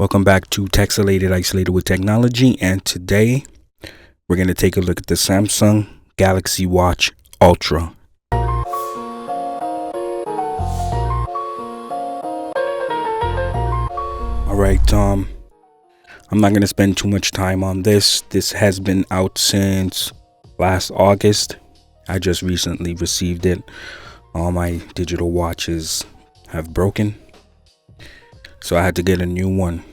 Welcome back to Texelated Isolated with Technology, and today we're going to take a look at the Samsung Galaxy Watch Ultra. Alright, I'm not going to spend too much time on this. This has been out since last August. I just recently received it. All my digital watches have broken, so I had to get a new one.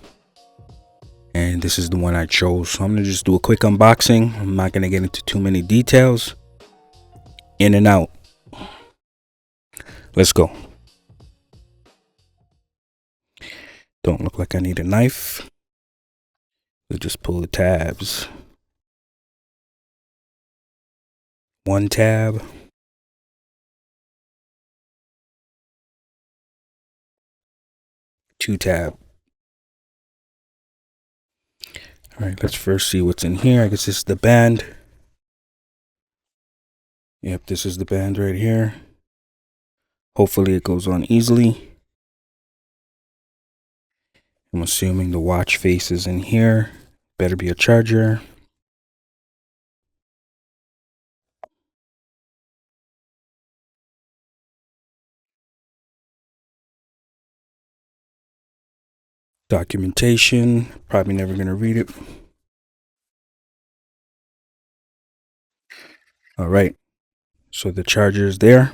And this is the one I chose. So I'm going to just do a quick unboxing. I'm not going to get into too many details. In and out. Let's go. Don't look like I need a knife. We'll just pull the tabs. One tab. Two tab. Alright, let's first see what's in here. I guess this is the band. Yep, this is the band right here. Hopefully it goes on easily. I'm assuming the watch face is in here. Better be a charger. Documentation. Probably never going to read it. Alright. So the charger is there.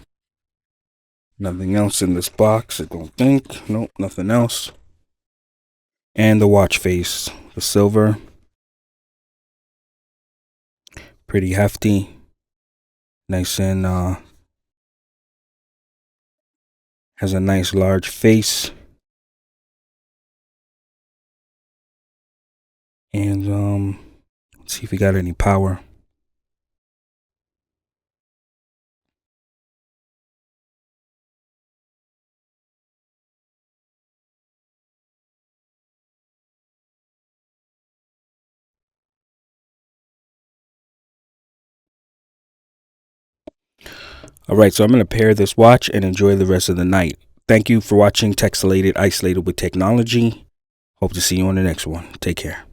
Nothing else in this box, I don't think. Nope, nothing else. And the watch face, the silver. Pretty hefty. Nice and has a nice large face. And let's see if we got any power. Alright, so I'm going to pair this watch and enjoy the rest of the night. Thank you for watching Texelated Isolated with Technology. Hope to see you on the next one. Take care.